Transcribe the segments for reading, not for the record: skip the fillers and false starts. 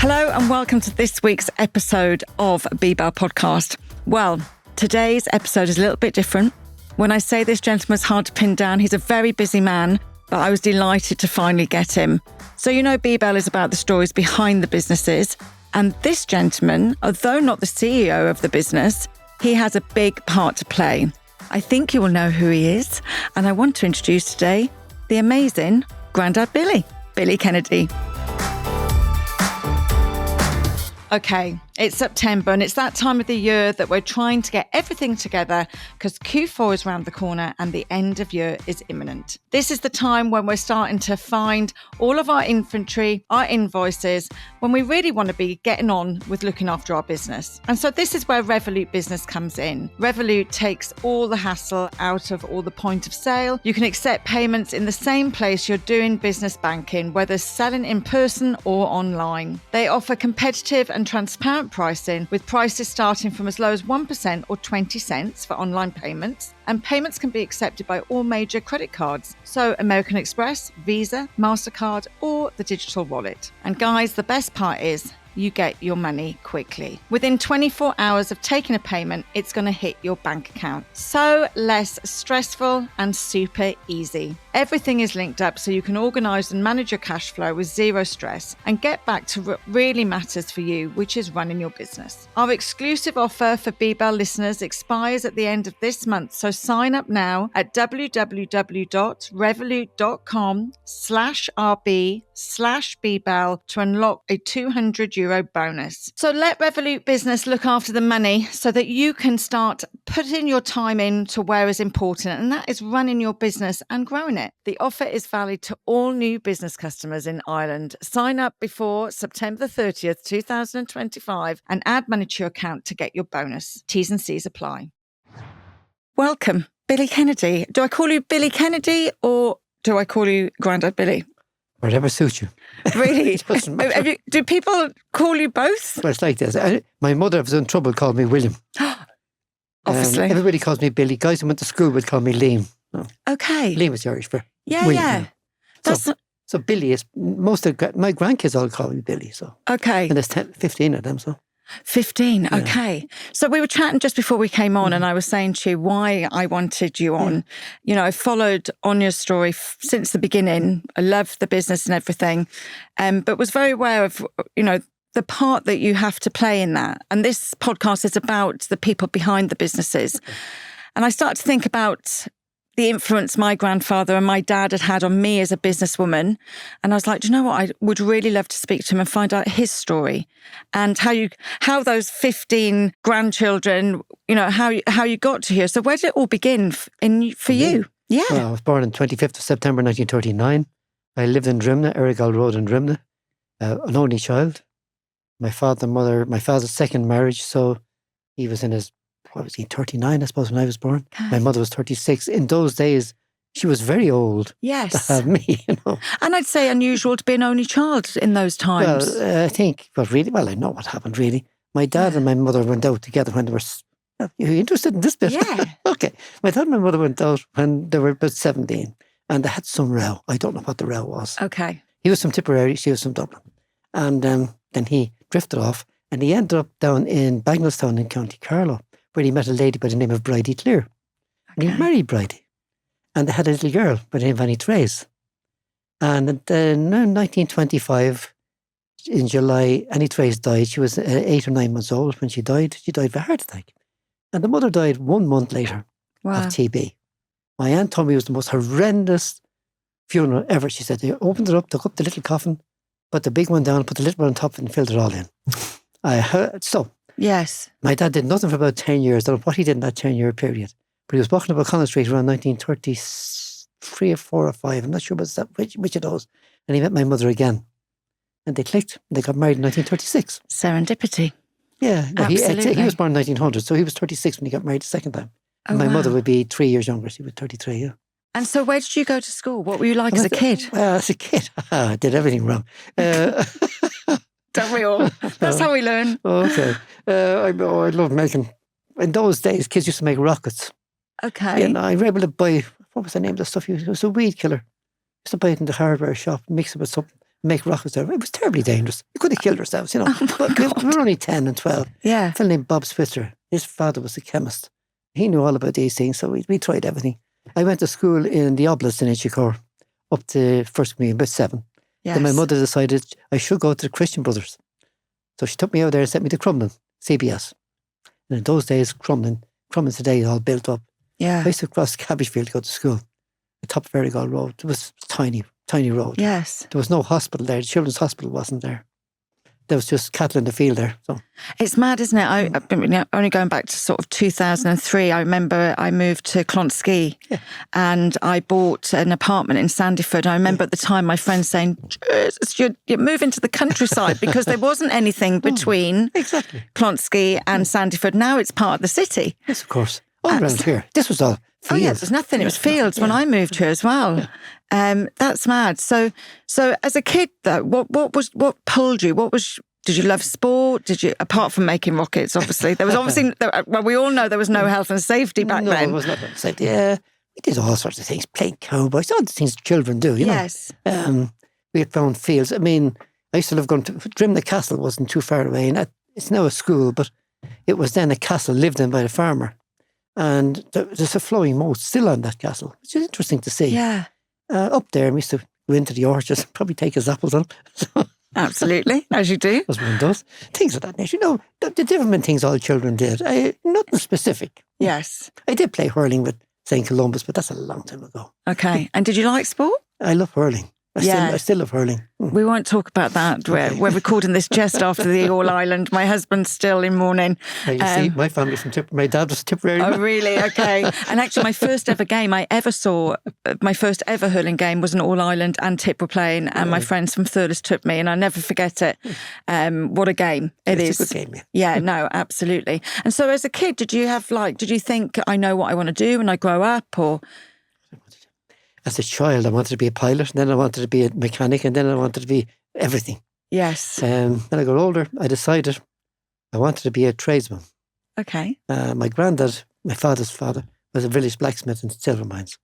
Hello and welcome to this week's episode of Bebel Podcast. Well, today's episode is a little bit different. When I say this gentleman's hard to pin down, he's a very busy man, but I was delighted to finally get him. So you know Bebel is about the stories behind the businesses, and this gentleman, although not the CEO of the business, he has a big part to play. I think you will know who he is, and I want to introduce today the amazing Grandad Billy Kennedy. Okay, it's September and it's that time of the year that we're trying to get everything together because Q4 is around the corner and the end of year is imminent. This is the time when we're starting to find all of our inventory, our invoices, when we really want to be getting on with looking after our business. And so this is where Revolut Business comes in. Revolut takes all the hassle out of all the point of sale. You can accept payments in the same place you're doing business banking, whether selling in person or online. They offer competitive and transparent pricing with prices starting from as low as 1% or 20 cents for online payments. And payments can be accepted by all major credit cards. So American Express, Visa, MasterCard, or the digital wallet. And guys, the best part is you get your money quickly. Within 24 hours of taking a payment, it's going to hit your bank account. So less stressful and super easy. Everything is linked up so you can organise and manage your cash flow with zero stress and get back to what really matters for you, which is running your business. Our exclusive offer for Bebel listeners expires at the end of this month, so sign up now at www.revolut.com/RB/Bebel to unlock a €200 bonus. So let Revolut Business look after the money so that you can start putting your time into where is important, and that is running your business and growing it. The offer is valid to all new business customers in Ireland. Sign up before September 30th, 2025 and add money to your account to get your bonus. T's and C's apply. Welcome, Billy Kennedy. Do I call you Billy Kennedy or do I call you Grandad Billy? Whatever suits you. Really? It doesn't matter. Do people call you both? Well, it's like this. My mother, if I was in trouble, called me William. Obviously. Everybody calls me Billy. Guys who went to school would call me Liam. No. Okay. Liam is Irish for Yeah, William. yeah. So Billy is, most of my grandkids all call me Billy. So Okay. And there's 15 of them. So 15, Yeah. okay. So we were chatting just before we came on and I was saying to you why I wanted you on. You know, I followed on your story since the beginning. I love the business and everything, but was very aware of, you know, the part that you have to play in that. And this podcast is about the people behind the businesses. And I started to think about the influence my grandfather and my dad had on me as a businesswoman. And I was like, do you know what? I would really love to speak to him and find out his story and how those 15 grandchildren, you know, how you got to here. So where did it all begin for you? Yeah. Well, I was born on 25th of September 1939. I lived in Drimnagh, Errigal Road in Drimnagh, an only child. My father's second marriage, so he was in his, 39, I suppose, when I was born. Okay. My mother was 36. In those days, she was very old Yes. to have me, you know. And I'd say unusual to be an only child in those times. Well, I think, I know what happened, really. My dad and my mother went out together when they were, are you interested in this bit? Yeah. Okay. My dad and my mother went out when they were about 17 and they had some row. I don't know what the row was. Okay. He was from Tipperary, she was from Dublin. And then he drifted off and he ended up down in Bagnallstown in County Carlow, where he met a lady by the name of Bridie Clear. And he married Bridie. And they had a little girl by the name of Annie Trace. And in 1925, in July, Annie Trace died. She was 8 or 9 months old when she died. She died of a heart attack. And the mother died 1 month later of TB. My aunt told me it was the most horrendous funeral ever. She said they opened it up, took up the little coffin, put the big one down, put the little one on top and filled it all in. Yes. My dad did nothing for about 10 years. I don't know what he did in that 10-year period. But he was walking up O'Connell Street around 1933 or 4 or 5. I'm not sure which of those. And he met my mother again. And they clicked. And they got married in 1936. Serendipity. Yeah. No, Absolutely. he was born in 1900. So he was 36 when he got married the second time. And my mother would be 3 years younger. She was 33, yeah. And so where did you go to school? What were you like as a kid? Well, as a kid, I did everything wrong. Don't we all? That's how we learn. Okay. I love making... In those days, kids used to make rockets. Okay. And I was able to buy... What was the name of the stuff? It was a weed killer. I used to buy it in the hardware shop, mix it with something. make rockets there. It was terribly dangerous. We could have killed ourselves, Oh my But we God. were only 10 and 12. Yeah. A fellow named Bob Switzer, his father was a chemist. He knew all about these things, so we tried everything. I went to school in the Oblast in Inchicore up to first communion, about 7. Yes. Then my mother decided I should go to the Christian Brothers. So she took me out there and sent me to Crumlin, CBS. And in those days, Crumlin today all built up. Yeah. I used to cross the cabbage field to go to school. The top of Verigall Road. It was tiny road. Yes. There was no hospital there. The Children's Hospital wasn't there. There was just cattle in the field there. So It's mad, isn't it? I've been only going back to sort of 2003. I remember I moved to Clonskee and I bought an apartment in Sandyford. I remember at the time my friend saying, you're moving to the countryside because there wasn't anything between exactly. Clonskee and Sandyford. Now it's part of the city. Yes, of course. All around here. This was all fields. Oh yeah, there's nothing. It was fields when I moved here as well. Yeah. That's mad. So as a kid though, what pulled you? Did you love sport? Did you, apart from making rockets, obviously, there was obviously, well, we all know there was no health and safety back then. No, it was not health and safety. Yeah, we did all sorts of things, playing cowboys, all the things children do, you know. Yes. We had found fields. I mean, I used to love going to, Drimnagh Castle wasn't too far away, and it's now a school, but it was then a castle lived in by the farmer. And there's a flowing moat still on that castle, which is interesting to see. Yeah. Up there, we used to go into the orchards and probably take his apples on. Absolutely, as you do. As one does. Things of that nature. You know, the different things all children did. Nothing specific. Yes. I did play hurling with St. Columbus, but that's a long time ago. Okay. And did you like sport? I love hurling. I still love hurling. We won't talk about that. We're recording this just after the All Ireland. My husband's still in mourning. You see, my family's from Tipperary. My dad was a Tipperary. Oh, really? Okay. And actually, my first ever game I ever saw, my first ever hurling game was an All Ireland and Tip were playing, and my friends from Thurles took me, and I never forget it. What a game it is. It's a good game, yeah. No, absolutely. And so, as a kid, did you think I know what I want to do when I grow up, or? As a child, I wanted to be a pilot, and then I wanted to be a mechanic, and then I wanted to be everything. Yes. When I got older, I decided I wanted to be a tradesman. Okay. My granddad, my father's father, was a village blacksmith in silver mines.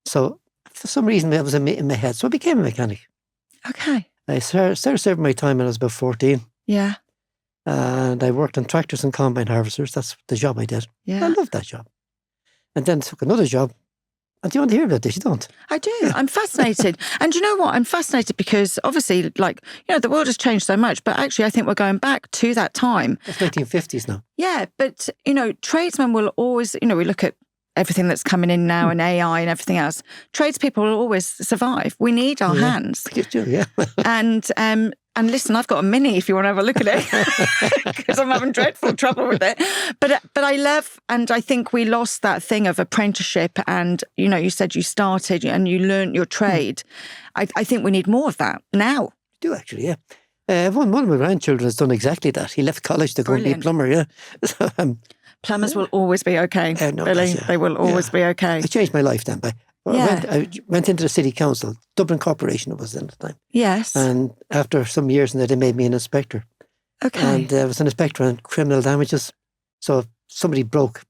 So for some reason, that was in my head. So I became a mechanic. Okay. I started serving my time when I was about 14. Yeah. And I worked on tractors and combine harvesters. That's the job I did. Yeah. I loved that job. And then took another job. And do you want to hear about this? You don't? I do. I'm fascinated. And you know what? I'm fascinated because obviously, the world has changed so much, but actually I think we're going back to that time. It's 1950s now. Yeah, but, tradesmen will always, we look at everything that's coming in now and AI and everything else. Tradespeople will always survive. We need our hands. You do, yeah. And listen, I've got a Mini if you want to have a look at it, because I'm having dreadful trouble with it. But I love, and I think we lost that thing of apprenticeship. And you said you started and you learnt your trade. I think we need more of that now. We do actually, yeah. One of my grandchildren has done exactly that. He left college to go and be a plumber. Yeah. So, plumbers will always be okay, no, Billy. They will always be okay. I changed my life then. I went into the city council, Dublin Corporation it was at the time. Yes. And after some years in there, they made me an inspector. Okay. And I was an inspector on criminal damages. So if somebody broke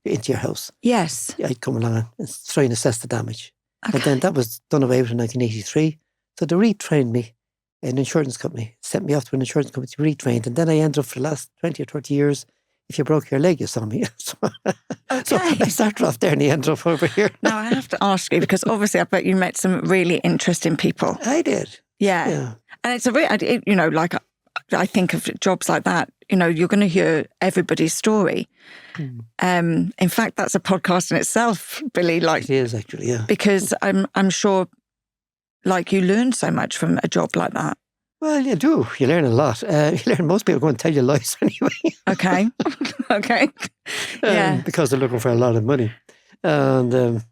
into your house, yes, I'd come along and try and assess the damage. Okay. But then that was done away with in 1983. So they retrained me. An insurance company sent me off to an insurance company to be retrained. And then I ended up for the last 20 or 30 years, if you broke your leg, you saw me. So I started off there and I ended up over here. Now, I have to ask you, because obviously I bet you met some really interesting people. I did. Yeah. And it's I think of jobs like that, you're going to hear everybody's story. In fact, that's a podcast in itself, Billy. It is actually, yeah. Because I'm sure, you learn so much from a job like that. Well, you do. You learn a lot. Most people are going to tell you lies anyway. Okay. Okay. Yeah. Because they're looking for a lot of money. And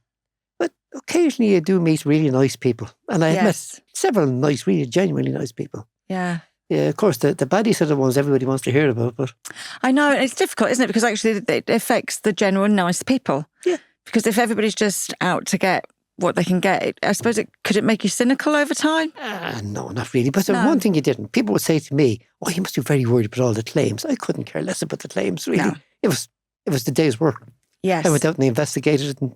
but occasionally you do meet really nice people. And I have met several nice, really genuinely nice people. Yeah. Yeah, of course, the baddies are the ones everybody wants to hear about. But I know, it's difficult, isn't it? Because actually it affects the general nice people. Yeah. Because if everybody's just out to get what they can get, I suppose could it make you cynical over time? No, not really. But there's one thing you didn't. People would say to me, "Oh, you must be very worried about all the claims." I couldn't care less about the claims, really. No. It was the day's work. Yes. I went out and investigated it and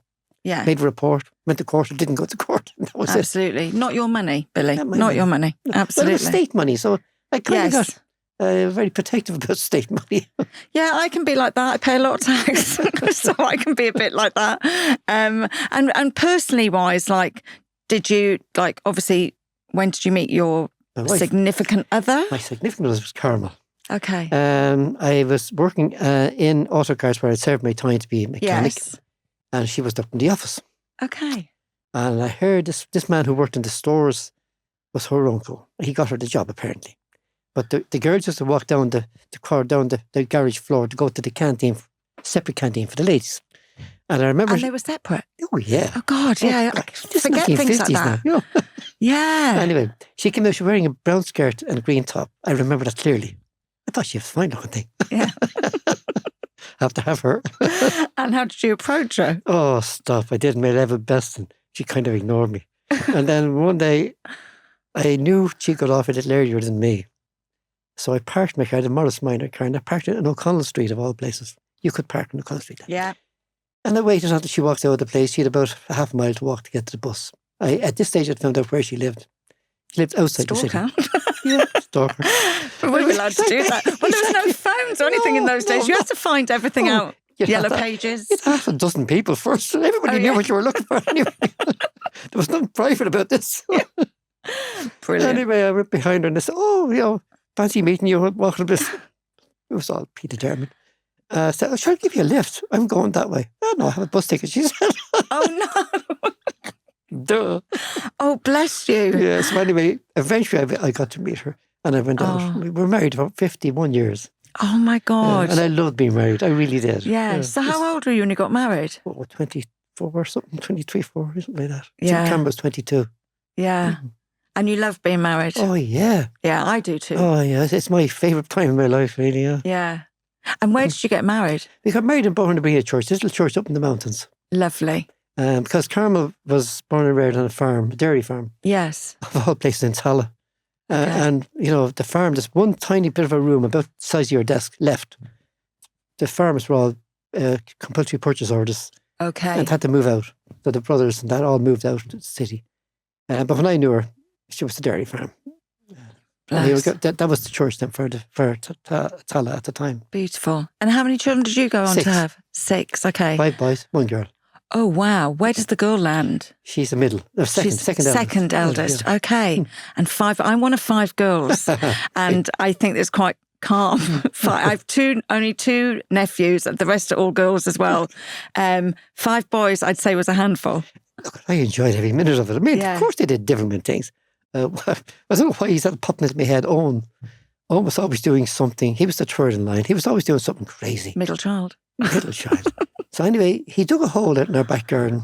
made a report, went to court or didn't go to court. That was Absolutely. Not your money, Billy. Not my Not money. your money. Well, Absolutely. it was state money, so I kind of Yes. got very protective about state money. Yeah, I can be like that. I pay a lot of tax, so I can be a bit like that. And personally wise, like, did you, like, obviously, when did you meet your My wife. significant other? My significant other was Carmel. Okay. I was working in autocars where I'd served my time to be a mechanic, Yes. and she was up in the office. Okay. And I heard this man who worked in the stores was her uncle. He got her the job, apparently. But the girls used to walk down the garage floor to go to the canteen, separate canteen for the ladies. And I remember... And they were separate? Oh, yeah. Oh, God, yeah. I This forget things like 1950s that. now, you know. Yeah. Anyway, she came out, she was wearing a brown skirt and a green top. I remember that clearly. I thought she was a fine looking thing. Yeah. Have to have her. And how did you approach her? Oh, stop. I did my level best and she kind of ignored me. And then one day, I knew she got off a little earlier than me. So I parked my car, I had a Morris Minor car, and I parked it in O'Connell Street, of all places. You could park in O'Connell Street then. Yeah. And I waited until she walked out of the place. She had about a half a mile to walk to get to the bus. At this stage, I'd found out where she lived. She lived outside Stalker. the city. Yeah, stalker. We weren't allowed to do that. Well, there was no phones or anything in those days. You had to find everything out. Yellow pages. You'd half a dozen people first. And everybody knew what you were looking for anyway. There was nothing private about this. Brilliant. Anyway, I went behind her and I said, oh, you know, fancy meeting you, walking a bit. It was all predetermined. I said, shall I give you a lift? I'm going that way. Oh, no, I have a bus ticket, she said. Oh, no. Duh. Oh, bless you. Yeah, so anyway, eventually I got to meet her and I went out. We were married about 51 years. Oh, my God. And I loved being married. I really did. Yeah. So how old were you when you got married? 24 or something, 23, 4, something like that. Yeah. Cameron was 22. Yeah. And you love being married? Oh, yeah. Yeah, I do too. Oh, yeah. It's my favourite time in my life, really, yeah. Yeah. And where did you get married? We got married in Born-a-Brea Church, this little church up in the mountains. Lovely. Because Carmel was born and reared on a farm, a dairy farm. Yes. Of all places in Tala. Okay. And, you know, the farm, there's one tiny bit of a room about the size of your desk left. The farmers were all compulsory purchase orders. Okay. And had to move out. So the brothers and that all moved out to the city. But when I knew her, she was the dairy farm. That was the church then for Tala at the time. Beautiful. And how many children did you go on 6. to have? 6, okay. 5 boys, 1 girl. Oh, wow. Where does the girl land? She's the middle. No, second eldest. Yeah. Okay. And 5, I'm one of 5 girls. And I think it's quite calm. I have only 2 nephews, and the rest are all girls as well. 5 boys, I'd say, was a handful. Look, I enjoyed every minute of it. I mean, Yeah. of course they did different things. I don't know why he's at popping into my head. Owen was always doing something. He was the third in line. He was always doing something crazy. Middle child. Middle child. So anyway, he dug a hole out in our back garden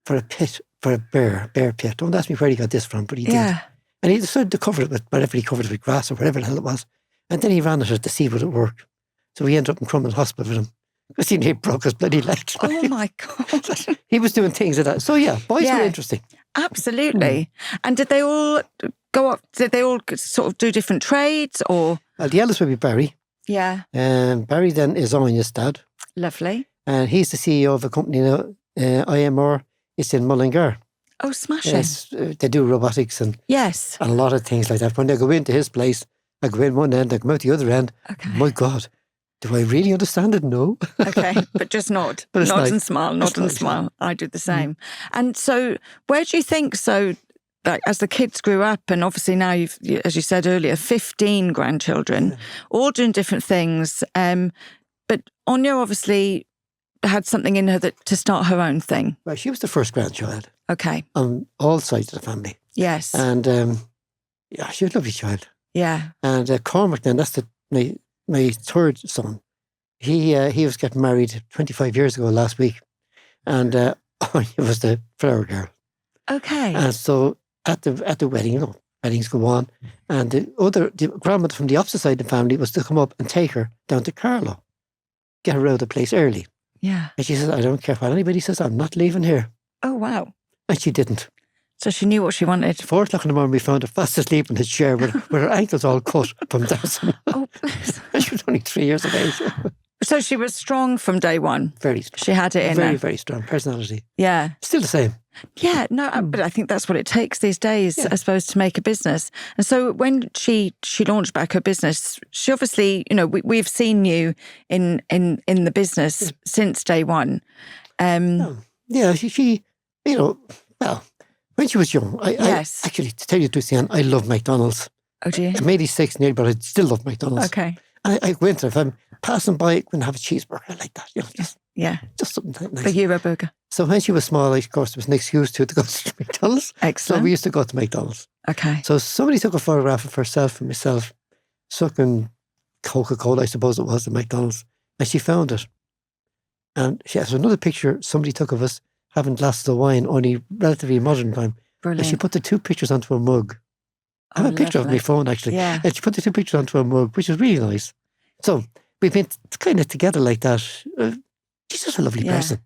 for a pit, for a bear pit. Don't ask me where he got this from, but he did. Yeah. And he decided to cover it with whatever he covered it with, grass or whatever the hell it was. And then he ran at it to see would it work. So we ended up in Crumlin Hospital with him. Because he nearly broke his bloody leg. Oh, my God. He was doing things like that. So yeah, boys were interesting. Absolutely. And did they all go up? Did they all sort of do different trades or? The eldest would be Barry. Yeah. Barry then is Aine's dad. Lovely. And he's the CEO of a company now, IMR. It's in Mullingar. Oh, smashing. Yes, they do robotics and Yes. a lot of things like that. When I go into his place, I go in one end, I come out the other end. Okay. My God, do I really understand it? No. Okay, but just nod. But it's nod nice. and smile, nod It's and nice, smile. I do the same. And so where do you think, like, as the kids grew up, and obviously now you've, as you said earlier, 15 grandchildren, all doing different things. But Anya obviously had something in her to start her own thing. Well, she was the first grandchild Okay. on all sides of the family. Yes. And yeah, she was a lovely child. Yeah. And Cormac then, that's my third son. He was getting married 25 years ago last week. And Anya was the flower girl. Okay. And so at the wedding, you know, weddings go on. And the grandmother from the opposite side of the family was to come up and take her down to Carlow, get her out of the place early. Yeah. And she said, I don't care what anybody says, I'm not leaving here. Oh, wow. And she didn't. So she knew what she wanted. 4 o'clock in the morning, we found her fast asleep in his chair with her ankles all cut from dancing. Oh, bless. And she was only 3 years of age. So she was strong from day one. Very strong. She had it in very, her. very strong personality. Yeah. Still the same. Yeah, no, but I think that's what it takes these days, I suppose, to make a business. And so when she launched back her business, she obviously, we've seen you in the business since day one. Yeah, she well, when she was young, I actually, to tell you the truth, Sian, I love McDonald's. Oh, do you? I made these steaks nearly, but I still love McDonald's. Okay. I went there. If I'm passing by, I'm going to have a cheeseburger like that. Just something nice. Big Euro burger. So when she was small, of course, there was an excuse to go to McDonald's. Excellent. So we used to go to McDonald's. Okay. So somebody took a photograph of herself and myself sucking Coca-Cola, I suppose it was, at McDonald's, and she found it. And she has another picture somebody took of us having glasses of wine, only relatively modern time. Brilliant. And she put the two pictures onto a mug. I have a picture of my phone, actually. Yeah. And she put the two pictures onto a mug, which is really nice. So we've been kind of together like that. She's just a lovely person.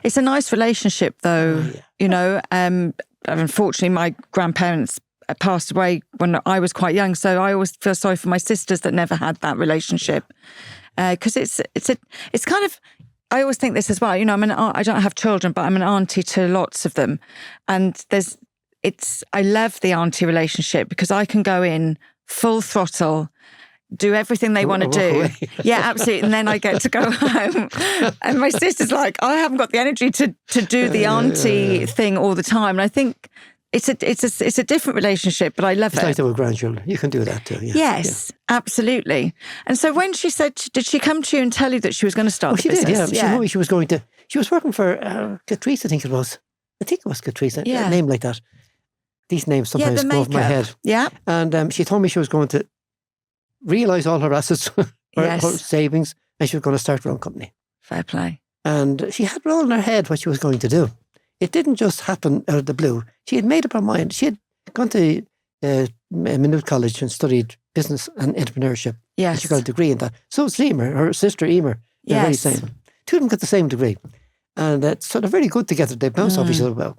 It's a nice relationship, though. Unfortunately, my grandparents passed away when I was quite young, so I always feel sorry for my sisters that never had that relationship. Because it's kind of, I always think this as well. I don't have children, but I'm an auntie to lots of them, and I love the auntie relationship because I can go in full throttle, do everything they want to do. Yeah, absolutely. And then I get to go home. And my sister's like, I haven't got the energy to do the auntie thing all the time. And I think it's a different relationship, but I love it. It's like with grandchildren. You can do that too. Yeah. Yes, absolutely. And so when she said, did she come to you and tell you that she was going to start the business? She did, yeah. She told me she was going to, she was working for Catrice, I think it was. Catrice, a name like that. These names sometimes go over my head. Yeah. And she told me she was going to realise all her assets, her savings, and she was going to start her own company. Fair play. And she had it all in her head what she was going to do. It didn't just happen out of the blue. She had made up her mind. She had gone to Maynooth College and studied business and entrepreneurship. Yes. And she got a degree in that. So it's Emer, her sister Emer. They're very same. Two of them got the same degree. And so they're very good together. They bounce off each other well.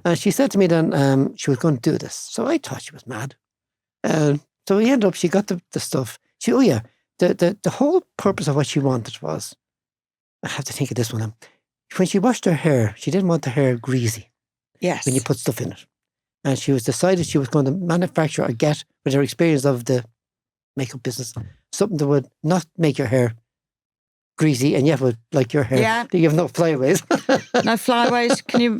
And she said to me then she was going to do this. So I thought she was mad. So we ended up, she got the stuff. The whole purpose of what she wanted was, I have to think of this one. When she washed her hair, she didn't want the hair greasy. Yes. When you put stuff in it. And she was decided she was going to manufacture or get, with her experience of the makeup business, something that would not make your hair greasy and yet would like your hair. Yeah. You have no flyaways. No flyaways. Can you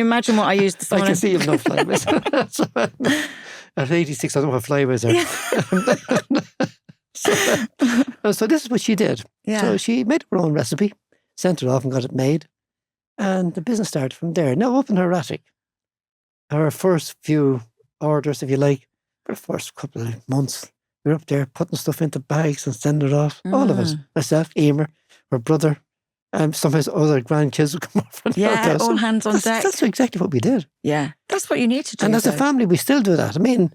imagine what I used this morning? I can see you have no flyaways. So, at 86, I don't have flyaways there. So this is what she did. Yeah. So she made her own recipe, sent it off and got it made. And the business started from there. Now up in her attic, our first few orders, if you like, for the first couple of months, we were up there putting stuff into bags and sending it off. All of us, myself, Emer, her brother, sometimes other grandkids would come over. Yeah, all hands on deck. That's exactly what we did. Yeah, that's what you need to do. And as a family, we still do that. I mean,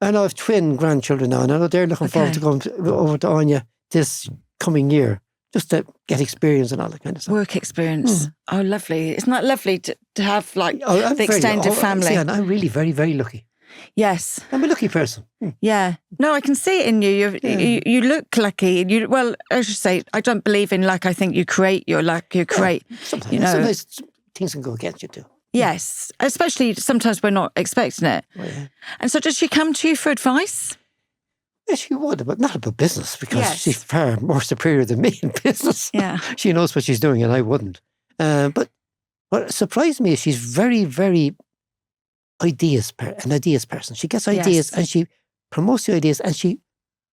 I know I have twin grandchildren now, and I know they're looking forward to going over to Aine this coming year, just to get experience and all that kind of stuff. Work experience. Oh, lovely. Isn't that lovely to have the extended family? Yeah, and I'm really very, very lucky. Yes. I'm a lucky person. Yeah. No, I can see it in you. You look lucky. Well, I should say, I don't believe in luck. I think you create your luck. You create, sometimes things can go against you too. Yes. Especially sometimes we're not expecting it. Oh, yeah. And so does she come to you for advice? Yes, she would, but not about business, because she's far more superior than me in business. Yeah. She knows what she's doing and I wouldn't. But what surprised me is she's very, very an ideas person. She gets ideas and she promotes the ideas and she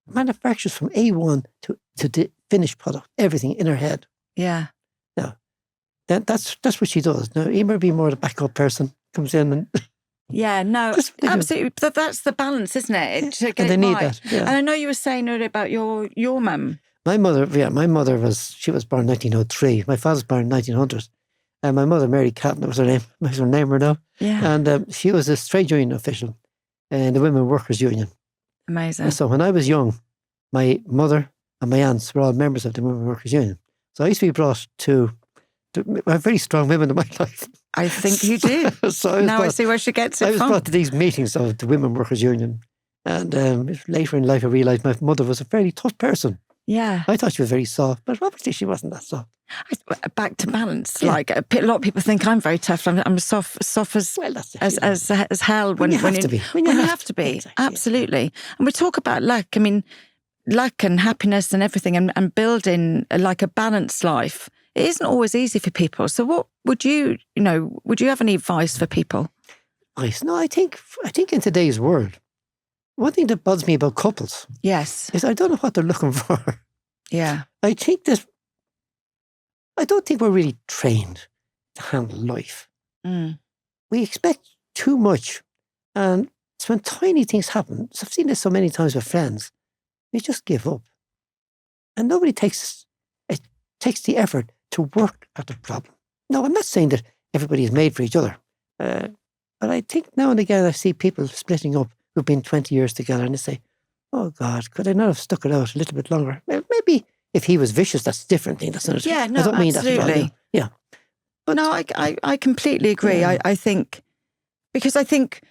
manufactures from A1 to the finished product, everything in her head. Yeah. Now, that's what she does. Now, Emer be more the backup person, comes in and... Yeah, no, absolutely. But that's the balance, isn't it? To get and they it need right. that. Yeah. And I know you were saying earlier about your mum. My mother was born 1903. My father's born in 1900. And my mother, Mary Catton, was her name. That's her name now. Yeah. And she was a trade union official in the Women Workers Union. Amazing. And so when I was young, my mother and my aunts were all members of the Women Workers Union. So I used to be brought to very strong women in my life. I think you did. I see where she gets it from. I was brought to these meetings of the Women Workers Union. And later in life, I realised my mother was a fairly tough person. Yeah. I thought she was very soft, but obviously she wasn't that soft. Back to balance. Like a lot of people think I'm very tough. I'm soft as Well, that's it, as hell when you have to be. When you have to be. Exactly, Absolutely. And we talk about luck. I mean, luck and happiness and everything, and building like a balanced life. It isn't always easy for people. So, what would you have any advice for people? No, I think in today's world, one thing that bothers me about couples, yes, is I don't know what they're looking for. Yeah, I don't think we're really trained to handle life. We expect too much, and it's when tiny things happen. So I've seen this so many times with friends. We just give up, and nobody takes the effort to work at the problem. No, I'm not saying that everybody is made for each other, but I think now and again I see people splitting up who've been 20 years together, and they say, "Oh God, could I not have stuck it out a little bit longer?" Well, maybe if he was vicious, that's a different thing. That's not. Yeah, no, I don't mean absolutely. that at all. Yeah. But, no, I completely agree. Yeah. I think because I think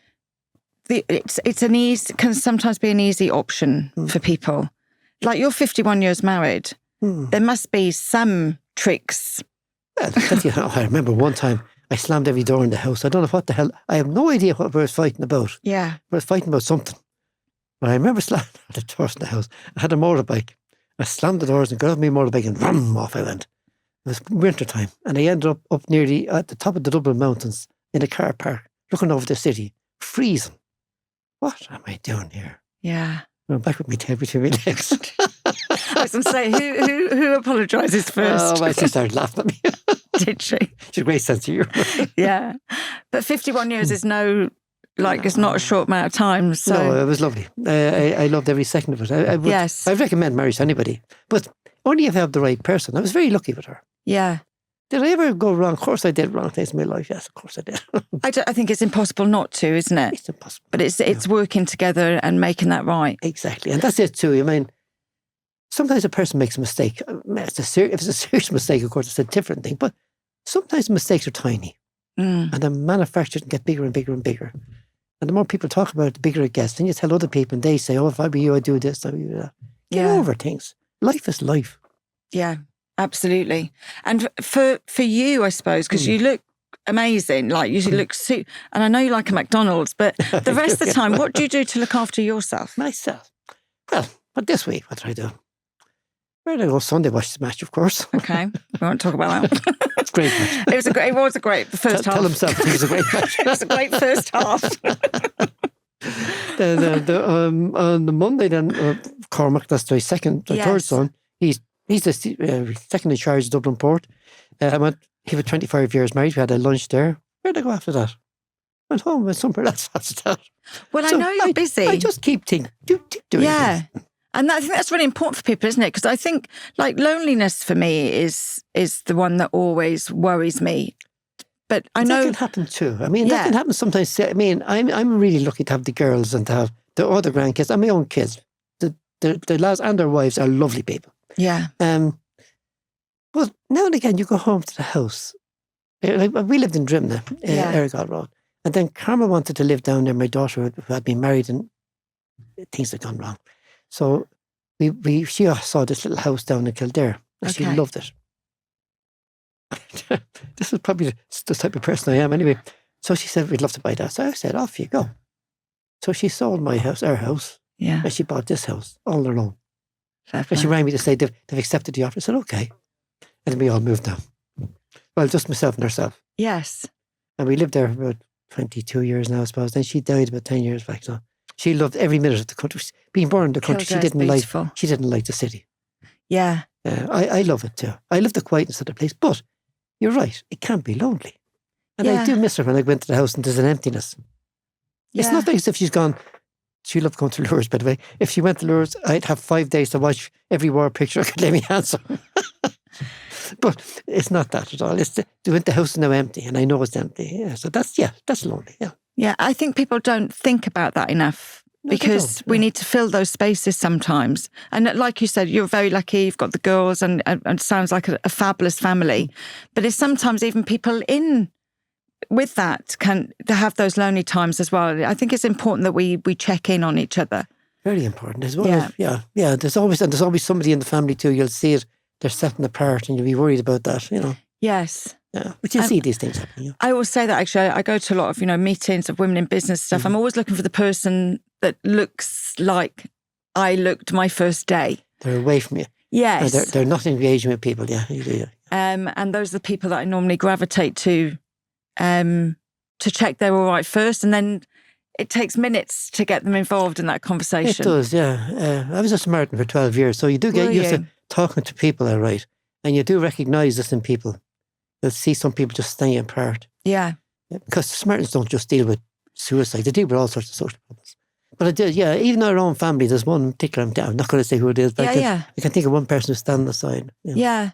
can sometimes be an easy option for people. Like you're 51 years married. There must be some tricks. Well, I remember one time I slammed every door in the house. I don't know what the hell. I have no idea what we were fighting about. Yeah. We were fighting about something. But I remember slamming the doors in the house. I had a motorbike. I slammed the doors and got off my motorbike and rum, off I went. It was winter time, and I ended up nearly at the top of the Dublin mountains in a car park, looking over the city, freezing. What am I doing here? Yeah. I'm back with my tail between my legs. I was going to say, who apologises first? Oh, my sister started laughing at me. Did she? She had a great sense of humour. Yeah. But 51 years is it's not a short amount of time. So. No, it was lovely. I loved every second of it. Yes. I recommend marriage to anybody, but only if you have the right person. I was very lucky with her. Yeah. Did I ever go wrong? Of course I did wrong things in my life. Yes, of course I did. I think it's impossible not to, isn't it? It's impossible. But it's working together and making that right. Exactly. And that's it too. I mean, sometimes a person makes a mistake. If it's a serious mistake, of course, it's a different thing. But sometimes mistakes are tiny. And they're manufactured and get bigger and bigger and bigger. And the more people talk about it, the bigger it gets. Then you tell other people and they say, "Oh, if I were you, I'd do this, I would do that." Get over things. Life is life. Yeah, absolutely. And for you, I suppose, because you look amazing, like you look and I know you like a McDonald's, but the rest of the time, what do you do to look after yourself? Myself? Well, but this week, what did I do? Where did I go? Sunday watch the match, of course. Okay, we won't talk about that. It's a great match. It was a great first half. Tell himself it was a great match. It was a great first half. Then on the Monday, then Cormac, that's the third son. He's the second in charge of Dublin Port. He was 25 years married. We had a lunch there. Where'd I go after that? Went home, went somewhere else after that. Well, so I know you're busy. I just keep doing things. And I think that's really important for people, isn't it? Because I think like loneliness for me is the one that always worries me. But I know that can happen too. I mean, that can happen sometimes. I mean, I'm really lucky to have the girls and to have the other grandkids and my own kids. The lads and their wives are lovely people. Yeah. But now and again, you go home to the house. We lived in Drimnagh, Erigall Road. And then Carmel wanted to live down there. My daughter who had been married and things had gone wrong. So she saw this little house down in Kildare and she loved it. This is probably the type of person I am anyway. So she said, "We'd love to buy that." So I said, "Off you go." So she sold our house. Yeah. And she bought this house all alone. And she rang me to say they've accepted the offer. I said, "Okay." And then we all moved down. Well, just myself and herself. Yes. And we lived there for about 22 years now, I suppose. Then she died about 10 years back. So she loved every minute of the country. Being born in the country, she didn't like the city. Yeah. I love it too. I love the quietness of the place. But you're right, it can be lonely. And I do miss her when I went to the house and there's an emptiness. It's not like as if she's gone. She loved going to Lourdes, by the way. If she went to Lourdes, I'd have 5 days to watch every war picture I could lay my hands on. But it's not that at all. It's the house is now empty, and I know it's empty. Yeah, so that's lonely. Yeah. Yeah, I think people don't think about that enough because we need to fill those spaces sometimes. And like you said, you're very lucky. You've got the girls, and it sounds like a fabulous family. But it's sometimes even people in with that can have those lonely times as well. I think it's important that we check in on each other. Very important as well. Yeah. There's always somebody in the family too. You'll see it. They're setting apart, and you'll be worried about that. Yes. Yeah, but you see these things happening. Yeah. I always say that actually. I go to a lot of meetings of women in business stuff. Mm-hmm. I'm always looking for the person that looks like I looked my first day. They're away from you. Yes. No, they're not engaging with people. Yeah, you do. Yeah. And those are the people that I normally gravitate to check they're all right first, and then it takes minutes to get them involved in that conversation. It does, yeah. I was a Samaritan for 12 years, so you do get used to talking to people, all right, and you do recognise this in people. You'll see some people just staying apart. Yeah. Because the Samaritans don't just deal with suicide, they deal with all sorts of social problems. But I did, yeah, even our own family, there's one in particular, I'm not going to say who it is, but I can think of one person who's standing aside. Yeah.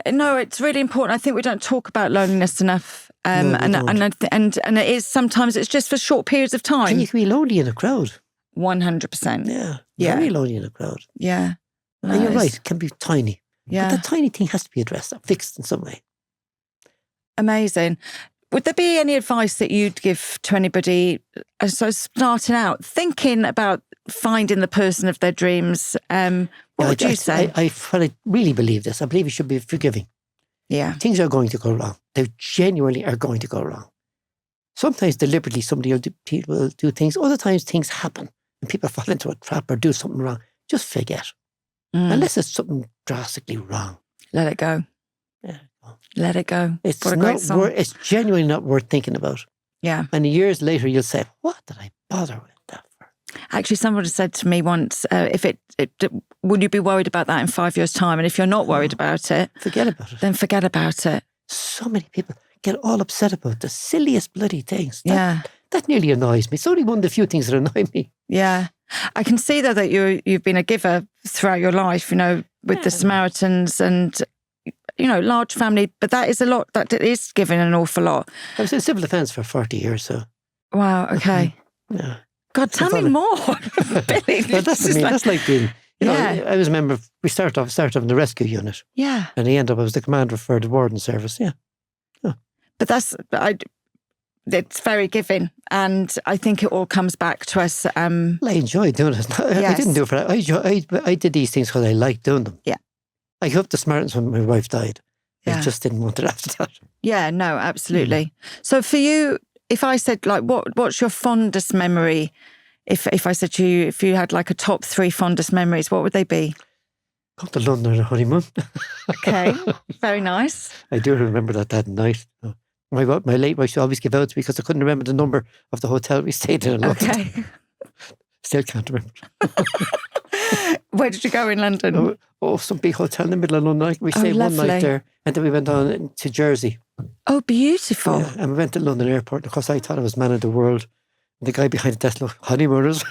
No, it's really important. I think we don't talk about loneliness enough. And it is sometimes it's just for short periods of time. And you can be lonely in a crowd. 100%. Yeah. Very lonely in a crowd. Yeah. And you're right, it can be tiny. Yeah. But that tiny thing has to be addressed, fixed in some way. Amazing. Would there be any advice that you'd give to anybody starting out, thinking about finding the person of their dreams? What would you say? I really believe this. I believe you should be forgiving. Yeah. Things are going to go wrong. They genuinely are going to go wrong. Sometimes deliberately people will do things. Other times things happen and people fall into a trap or do something wrong. Just forget. Unless it's something drastically wrong. Let it go. Yeah. Let it go. It's it's genuinely not worth thinking about. Yeah. And years later, you'll say, what did I bother with that for? Actually, somebody said to me once, would you be worried about that in 5 years' time? And if you're not worried about it, forget about it. Then forget about it. So many people get all upset about the silliest bloody things. That nearly annoys me. It's only one of the few things that annoy me. Yeah. I can see, though, that you've been a giver throughout your life, with the Samaritans and, large family. But that is a lot. That is giving an awful lot. I was in civil defence for 40 years, so. Wow, okay. Yeah. God, tell me more. Billy. Well, that's like being, I was a member, we started off in the rescue unit. Yeah. And I was the commander for the warden service, yeah. But it's very giving, and I think it all comes back to us. I enjoyed doing it. I didn't do it for that. I did these things because I liked doing them. Yeah. I gave up the Samaritans when my wife died. Yeah. I just didn't want it after that. Yeah, no, absolutely. So for you, if I said, what's your fondest memory? If I said to you, if you had a top 3 fondest memories, what would they be? Come to London on a honeymoon. Okay, very nice. I do remember that night. My late wife, she always gave out to me because I couldn't remember the number of the hotel we stayed in London. Okay. Still can't remember. Where did you go in London? Some big hotel in the middle of London. We stayed one night there, and then we went on to Jersey. Oh, beautiful. Yeah, and we went to London Airport. Of course, I thought I was man of the world. And the guy behind the desk looked, honeymooners.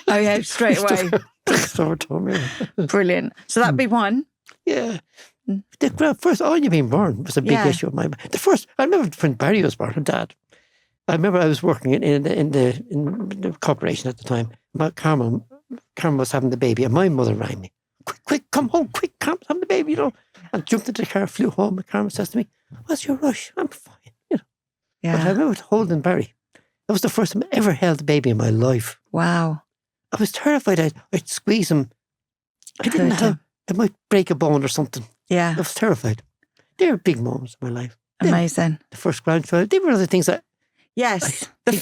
Oh, yeah, straight away. Brilliant. So that'd be one. Yeah. The first, you being born was a big issue of mine. The first, I remember when Barry was born, her dad. I remember I was working in the corporation at the time. About Carmel was having the baby, and my mother rang me. Quick, come home, quick, Carmel's having the baby, And jumped into the car, flew home, and Carmel says to me, what's your rush? I'm fine, Yeah. But I remember holding Barry. That was the first time I ever held a baby in my life. Wow. I was terrified I'd squeeze him. I didn't know. I might break a bone or something. Yeah. I was terrified. They were big moments in my life. Amazing. The first grandchild. They were other things that... Yes. The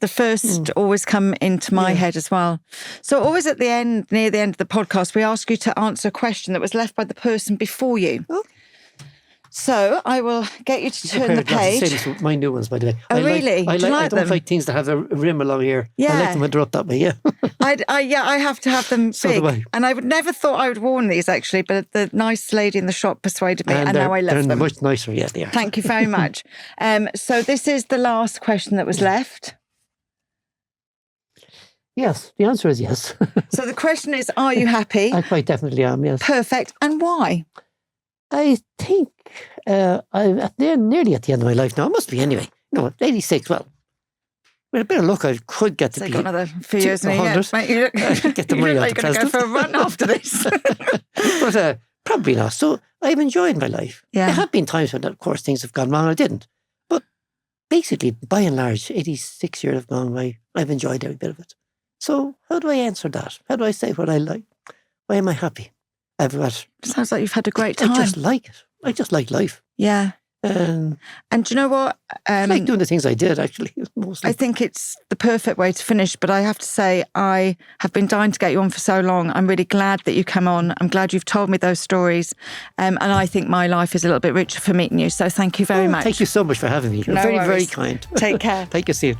first always come into my head as well. So always at the end, near the end of the podcast, we ask you to answer a question that was left by the person before you. Oh. So I will get you to turn the page. My new ones, by the way. Oh, really? I don't like things that have a rim along here. Yeah. I like them when they're up that way, yeah. I have to have them big. So do I. And I would never thought I would worn these, actually, but the nice lady in the shop persuaded me, and now I love them. They're much nicer, yeah, they are. Thank you very much. So this is the last question that was left. Yes, the answer is yes. So the question is, are you happy? I quite definitely am, yes. Perfect. And why? I think I'm nearly at the end of my life now. I must be anyway. No, 86. Well, with a bit of luck, I could get to be... got another few years in a year. Mate, you look get the money out like you're going to go for a run after this. But probably not. So I've enjoyed my life. Yeah. There have been times when, of course, things have gone wrong. I didn't. But basically, by and large, 86 years have gone by. I've enjoyed every bit of it. So how do I answer that? How do I say what I like? Why am I happy? Sounds like you've had a great time. I just like it. I just like life. Yeah. And do you know what? I like doing the things I did, actually, mostly. I think it's the perfect way to finish, but I have to say I have been dying to get you on for so long. I'm really glad that you come on. I'm glad you've told me those stories. And I think my life is a little bit richer for meeting you. So thank you very much. Thank you so much for having me. You're very, very kind. Take care. Thank you, Sian.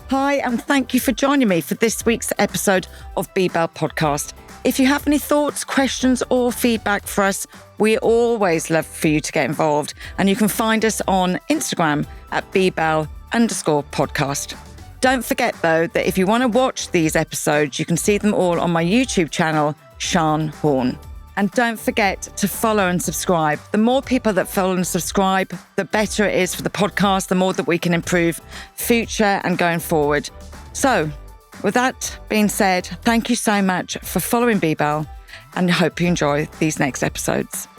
Hi, and thank you for joining me for this week's episode of Be Bell Podcast. If you have any thoughts, questions, or feedback for us, we always love for you to get involved. And you can find us on Instagram at @bbell_podcast. Don't forget, though, that if you want to watch these episodes, you can see them all on my YouTube channel, Sian Horn. And don't forget to follow and subscribe. The more people that follow and subscribe, the better it is for the podcast, the more that we can improve future and going forward. So, with that being said, thank you so much for following Be Bell, and I hope you enjoy these next episodes.